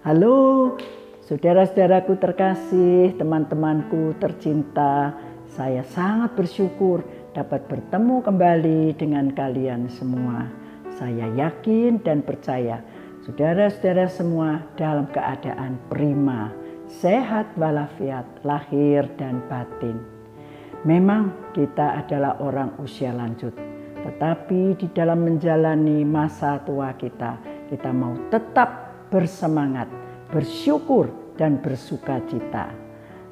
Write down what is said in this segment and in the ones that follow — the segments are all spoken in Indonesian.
Halo, saudara-saudaraku terkasih, teman-temanku tercinta. Saya sangat bersyukur dapat bertemu kembali dengan kalian semua. Saya yakin dan percaya saudara-saudara semua dalam keadaan prima, sehat walafiat, lahir dan batin. Memang kita adalah orang usia lanjut, tetapi di dalam menjalani masa tua kita mau tetap bersemangat, bersyukur dan bersukacita.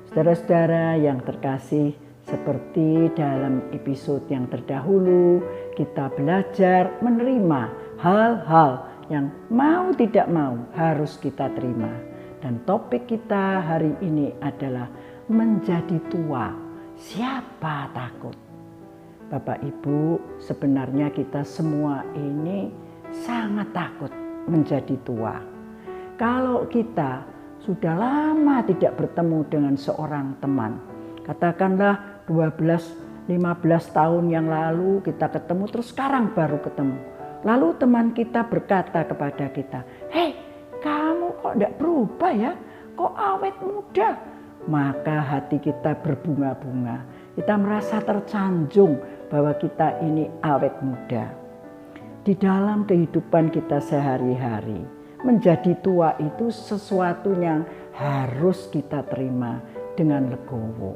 Saudara-saudara yang terkasih, seperti dalam episode yang terdahulu, kita belajar menerima hal-hal yang mau tidak mau harus kita terima. Dan topik kita hari ini adalah menjadi tua. Siapa takut? Bapak Ibu, sebenarnya kita semua ini sangat takut menjadi tua. Kalau kita sudah lama tidak bertemu dengan seorang teman, katakanlah 12-15 tahun yang lalu kita ketemu, terus sekarang baru ketemu. Lalu teman kita berkata kepada kita, "Hei, kamu kok tidak berubah ya? Kok awet muda?" Maka hati kita berbunga-bunga. Kita merasa tersanjung bahwa kita ini awet muda. Di dalam kehidupan kita sehari-hari, menjadi tua itu sesuatu yang harus kita terima dengan legowo.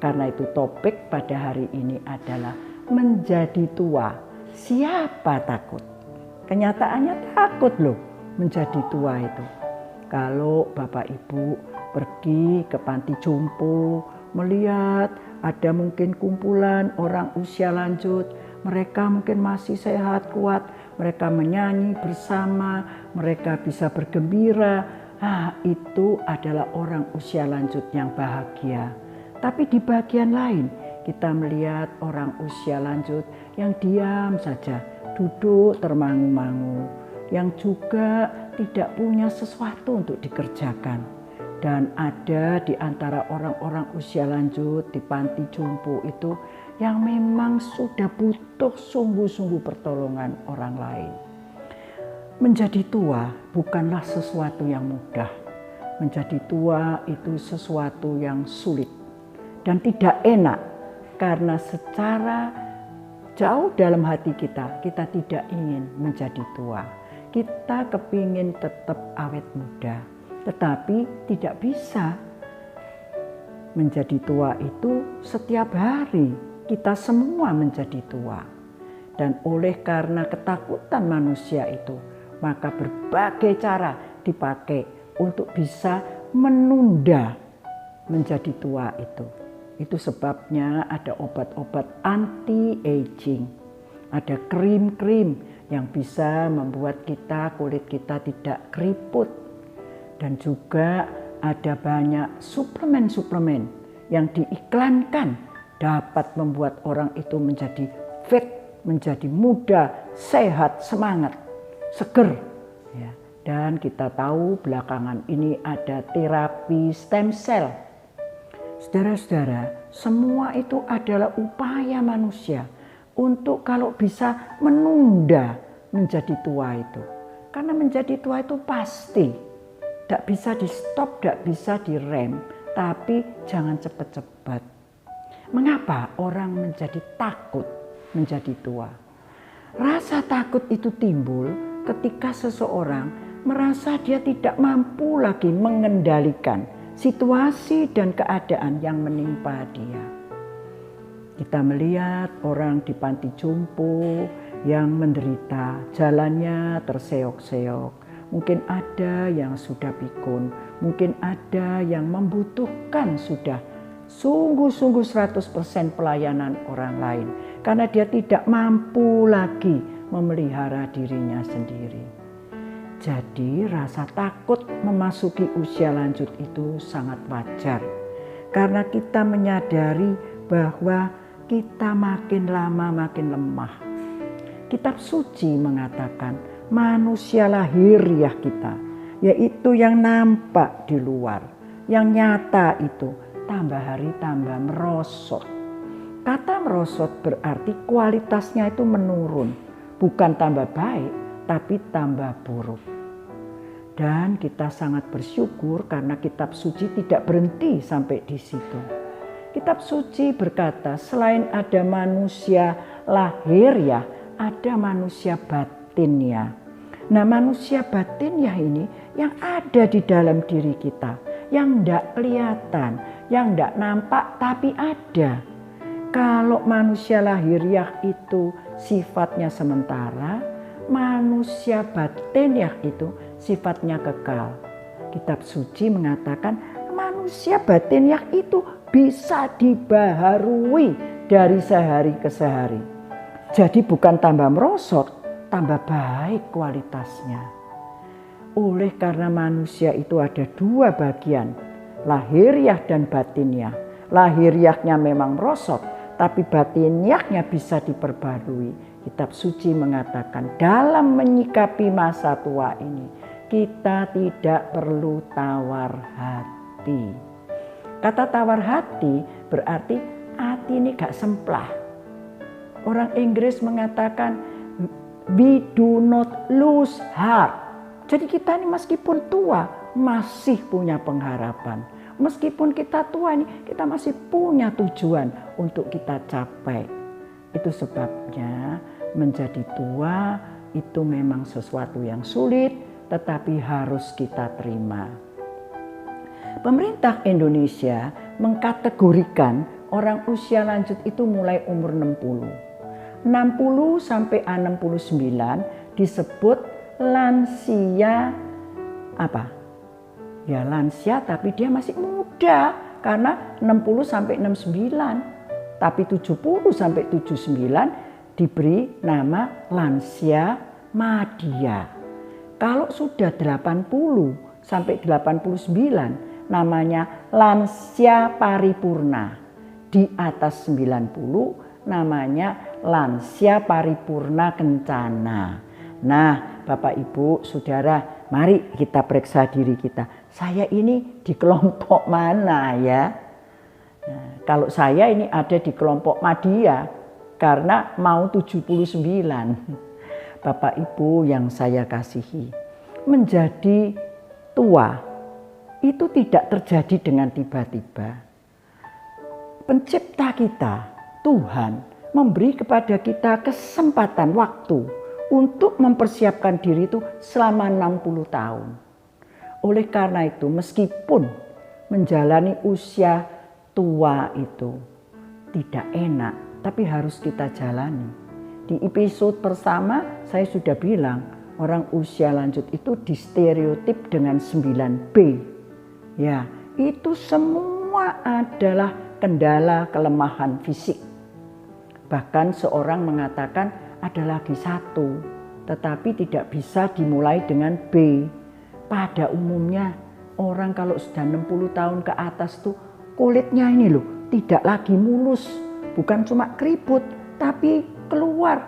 Karena itu topik pada hari ini adalah menjadi tua. Siapa takut? Kenyataannya takut loh menjadi tua itu. Kalau Bapak Ibu pergi ke panti jompo, melihat ada mungkin kumpulan orang usia lanjut, mereka mungkin masih sehat, kuat, mereka menyanyi bersama, mereka bisa bergembira. Itu adalah orang usia lanjut yang bahagia. Tapi di bagian lain, kita melihat orang usia lanjut yang diam saja, duduk termangu-mangu, yang juga tidak punya sesuatu untuk dikerjakan. Dan ada di antara orang-orang usia lanjut di panti jompo itu yang memang sudah butuh sungguh-sungguh pertolongan orang lain. Menjadi tua bukanlah sesuatu yang mudah. Menjadi tua itu sesuatu yang sulit dan tidak enak, karena secara jauh dalam hati kita tidak ingin menjadi tua. Kita kepingin tetap awet muda, tetapi tidak bisa. Menjadi tua itu setiap hari kita semua menjadi tua. Dan oleh karena ketakutan manusia itu, maka berbagai cara dipakai untuk bisa menunda menjadi tua itu. Itu sebabnya ada obat-obat anti-aging. Ada krim-krim yang bisa membuat kulit kita tidak keriput. Dan juga ada banyak suplemen-suplemen yang diiklankan dapat membuat orang itu menjadi fit, menjadi muda, sehat, semangat, seger. Ya. Dan kita tahu belakangan ini ada terapi stem cell. Saudara-saudara, semua itu adalah upaya manusia untuk kalau bisa menunda menjadi tua itu. Karena menjadi tua itu pasti tidak bisa di stop, tidak bisa direm, tapi jangan cepat-cepat. Mengapa orang menjadi takut menjadi tua? Rasa takut itu timbul ketika seseorang merasa dia tidak mampu lagi mengendalikan situasi dan keadaan yang menimpa dia. Kita melihat orang di panti jompo yang menderita, jalannya terseok-seok. Mungkin ada yang sudah pikun, mungkin ada yang membutuhkan sudah sungguh-sungguh 100% pelayanan orang lain. Karena dia tidak mampu lagi memelihara dirinya sendiri. Jadi rasa takut memasuki usia lanjut itu sangat wajar. Karena kita menyadari bahwa kita makin lama makin lemah. Kitab suci mengatakan, manusia lahiriah kita, yaitu yang nampak di luar, yang nyata itu tambah hari tambah merosot. Kata merosot berarti kualitasnya itu menurun, bukan tambah baik, tapi tambah buruk. Dan kita sangat bersyukur karena kitab suci tidak berhenti sampai di situ. Kitab suci berkata, selain ada manusia lahiriah, ada manusia batiniah. Nah, manusia batiniah ini yang ada di dalam diri kita, yang tidak kelihatan, yang tidak nampak tapi ada. Kalau manusia lahiriah itu sifatnya sementara, manusia batiniah itu sifatnya kekal. Kitab suci mengatakan manusia batiniah itu bisa dibaharui dari sehari ke sehari. Jadi bukan tambah merosot, tambah baik kualitasnya. Oleh karena manusia itu ada dua bagian, lahiriah dan batiniah. Lahiriahnya memang merosot, tapi batiniahnya bisa diperbarui. Kitab suci mengatakan dalam menyikapi masa tua ini, kita tidak perlu tawar hati. Kata tawar hati berarti hati ini gak semplah. Orang Inggris mengatakan we do not lose heart. Jadi kita ini meskipun tua masih punya pengharapan. Meskipun kita tua ini kita masih punya tujuan untuk kita capai. Itu sebabnya menjadi tua itu memang sesuatu yang sulit tetapi harus kita terima. Pemerintah Indonesia mengkategorikan orang usia lanjut itu mulai umur 60. 60 sampai 69 disebut lansia apa? Ya lansia tapi dia masih muda karena 60 sampai 69. Tapi 70 sampai 79 diberi nama lansia madya. Kalau sudah 80 sampai 89 namanya lansia paripurna. Di atas 90 namanya lansia paripurna kencana. Nah, Bapak Ibu, Saudara, mari kita periksa diri kita. Saya ini di kelompok mana ya? Nah, kalau saya ini ada di kelompok madya karena mau 79. Bapak Ibu yang saya kasihi, menjadi tua itu tidak terjadi dengan tiba-tiba. Pencipta kita, Tuhan, memberi kepada kita kesempatan waktu untuk mempersiapkan diri itu selama 60 tahun. Oleh karena itu, meskipun menjalani usia tua itu tidak enak, tapi harus kita jalani. Di episode pertama saya sudah bilang, orang usia lanjut itu distereotip dengan 9B. Ya, itu semua adalah kendala kelemahan fisik. Bahkan seorang mengatakan ada lagi satu, tetapi tidak bisa dimulai dengan B. Pada umumnya orang kalau sudah 60 tahun ke atas tuh kulitnya ini loh tidak lagi mulus. Bukan cuma keriput, tapi keluar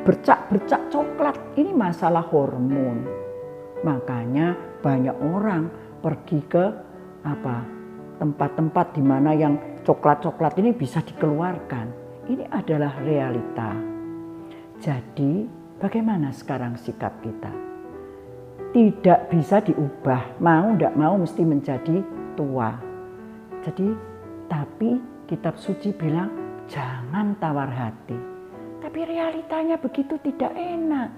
bercak-bercak coklat. Ini masalah hormon. Makanya banyak orang pergi ke tempat-tempat di mana yang coklat-coklat ini bisa dikeluarkan. Ini adalah realita. Jadi bagaimana sekarang sikap kita? Tidak bisa diubah, mau tidak mau mesti menjadi tua. Jadi tapi kitab suci bilang jangan tawar hati. Tapi realitanya begitu tidak enak.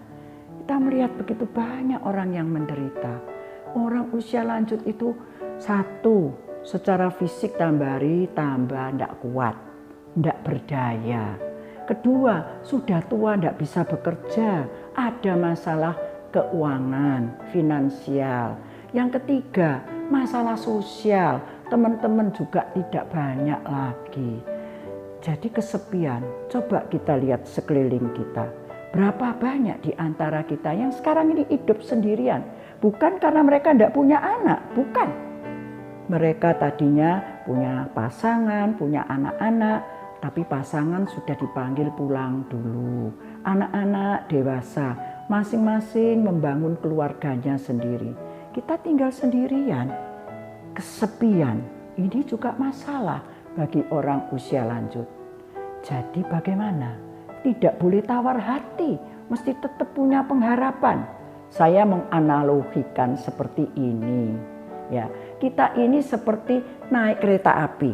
Kita melihat begitu banyak orang yang menderita. Orang usia lanjut itu satu, secara fisik tambah tidak kuat, tidak berdaya. Kedua, sudah tua tidak bisa bekerja, ada masalah keuangan, finansial. Yang ketiga, masalah sosial, teman-teman juga tidak banyak lagi. Jadi kesepian, coba kita lihat sekeliling kita. Berapa banyak di antara kita yang sekarang ini hidup sendirian. Bukan karena mereka tidak punya anak, bukan. Mereka tadinya punya pasangan, punya anak-anak, tapi pasangan sudah dipanggil pulang dulu. Anak-anak dewasa, masing-masing membangun keluarganya sendiri. Kita tinggal sendirian, kesepian. Ini juga masalah bagi orang usia lanjut. Jadi bagaimana? Tidak boleh tawar hati, mesti tetap punya pengharapan. Saya menganalogikan seperti ini. Ya, kita ini seperti naik kereta api,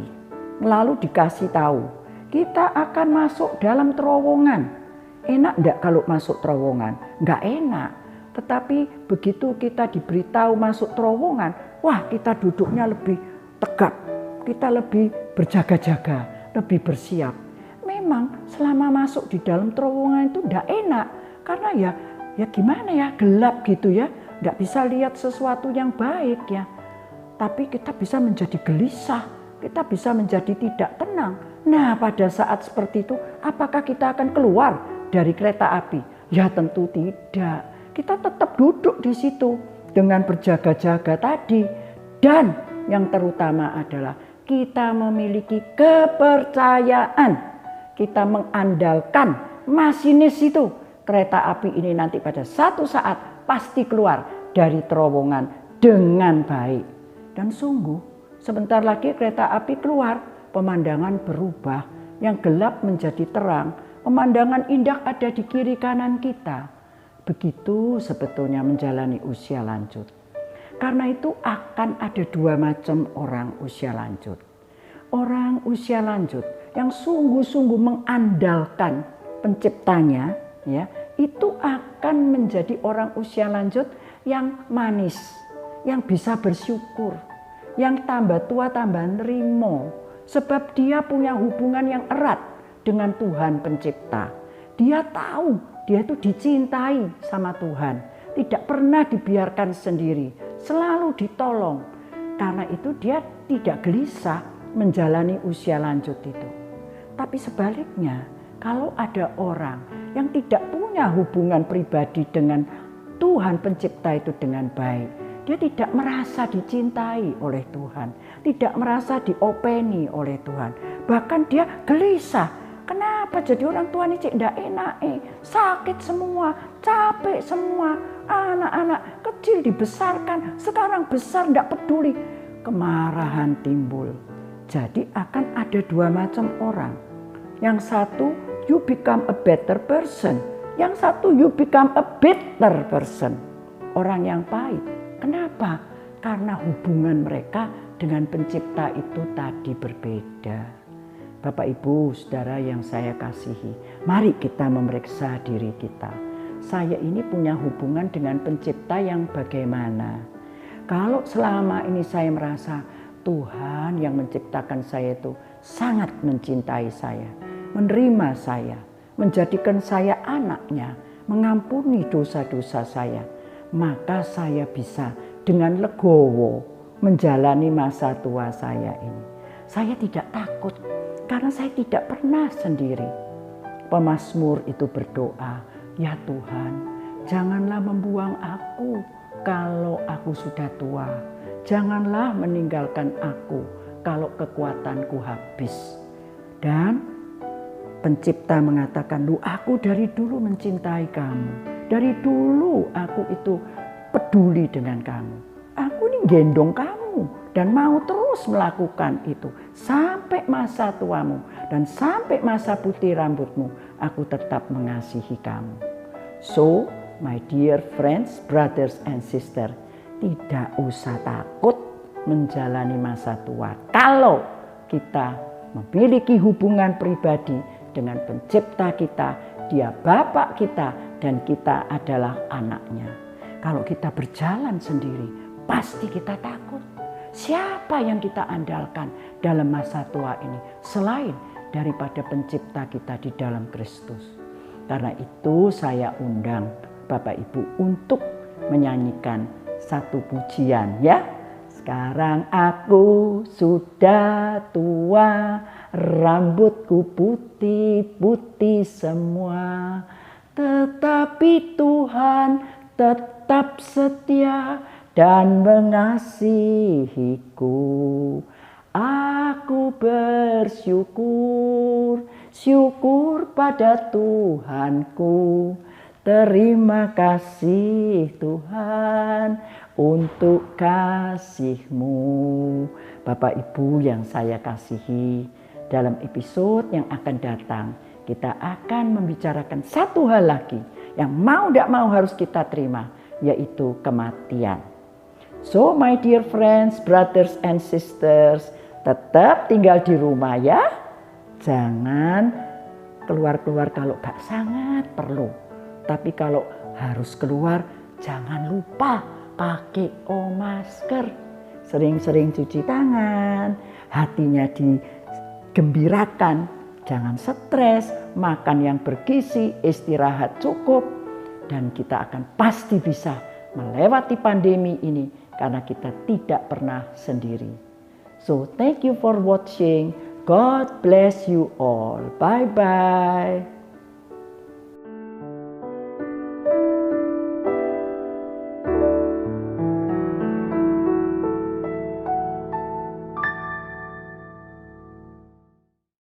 lalu dikasih tahu, kita akan masuk dalam terowongan. Enak enggak kalau masuk terowongan? Enggak enak. Tetapi begitu kita diberitahu masuk terowongan, wah kita duduknya lebih tegap, kita lebih berjaga-jaga, lebih bersiap. Memang selama masuk di dalam terowongan itu enggak enak, karena ya gimana ya, gelap gitu ya, enggak bisa lihat sesuatu yang baik ya. Tapi kita bisa menjadi gelisah, kita bisa menjadi tidak tenang. Nah, pada saat seperti itu, apakah kita akan keluar dari kereta api? Ya tentu tidak. Kita tetap duduk di situ dengan berjaga-jaga tadi. Dan yang terutama adalah kita memiliki kepercayaan. Kita mengandalkan masinis itu. Kereta api ini nanti pada satu saat pasti keluar dari terowongan dengan baik. Dan sungguh, sebentar lagi kereta api keluar, pemandangan berubah, yang gelap menjadi terang, pemandangan indah ada di kiri kanan kita. Begitu sebetulnya menjalani usia lanjut. Karena itu akan ada dua macam orang usia lanjut. Orang usia lanjut yang sungguh-sungguh mengandalkan penciptanya, ya, itu akan menjadi orang usia lanjut yang manis, yang bisa bersyukur, yang tambah tua tambah nerimo, sebab dia punya hubungan yang erat dengan Tuhan pencipta. Dia tahu dia itu dicintai sama Tuhan, tidak pernah dibiarkan sendiri, selalu ditolong. Karena itu dia tidak gelisah menjalani usia lanjut itu. Tapi sebaliknya, kalau ada orang yang tidak punya hubungan pribadi dengan Tuhan pencipta itu dengan baik, dia tidak merasa dicintai oleh Tuhan, tidak merasa diopeni oleh Tuhan. Bahkan dia gelisah. Kenapa jadi orang tua ini tidak enak? Sakit semua, capek semua. Anak-anak kecil dibesarkan, sekarang besar tidak peduli. Kemarahan timbul. Jadi akan ada dua macam orang. Yang satu, you become a better person. Yang satu, you become a bitter person. Orang yang pahit. Kenapa? Karena hubungan mereka dengan pencipta itu tadi berbeda. Bapak, Ibu, Saudara yang saya kasihi, mari kita memeriksa diri kita. Saya ini punya hubungan dengan pencipta yang bagaimana? Kalau selama ini saya merasa Tuhan yang menciptakan saya itu sangat mencintai saya, menerima saya, menjadikan saya anaknya, mengampuni dosa-dosa saya, maka saya bisa dengan legowo menjalani masa tua saya ini. Saya tidak takut karena saya tidak pernah sendiri. Pemazmur itu berdoa, ya Tuhan, janganlah membuang aku kalau aku sudah tua. Janganlah meninggalkan aku kalau kekuatanku habis. Dan pencipta mengatakan, aku dari dulu mencintai kamu. Dari dulu aku itu peduli dengan kamu. Aku ini gendong kamu dan mau terus melakukan itu sampai masa tuamu dan sampai masa putih rambutmu. Aku tetap mengasihi kamu. So, my dear friends, brothers and sisters, tidak usah takut menjalani masa tua kalau kita memiliki hubungan pribadi dengan pencipta kita. Dia bapak kita dan kita adalah anaknya. Kalau kita berjalan sendiri, pasti kita takut. Siapa yang kita andalkan dalam masa tua ini selain daripada pencipta kita di dalam Kristus? Karena itu saya undang Bapak Ibu untuk menyanyikan satu pujian ya. Sekarang aku sudah tua, rambutku putih-putih semua. Tetapi Tuhan tetap setia dan mengasihiku. Aku bersyukur, syukur pada Tuhanku. Terima kasih Tuhan untuk kasih-Mu. Bapak Ibu yang saya kasihi, dalam episode yang akan datang kita akan membicarakan satu hal lagi yang mau tidak mau harus kita terima. yaitu kematian. So my dear friends, brothers and sisters, tetap tinggal di rumah ya. Jangan keluar-keluar kalau gak sangat perlu. Tapi kalau harus keluar, jangan lupa pakai masker. Sering-sering cuci tangan, hatinya digembirakan. Jangan stres, makan yang bergizi, istirahat cukup. Dan kita akan pasti bisa melewati pandemi ini karena kita tidak pernah sendiri. So thank you for watching. God bless you all. Bye-bye.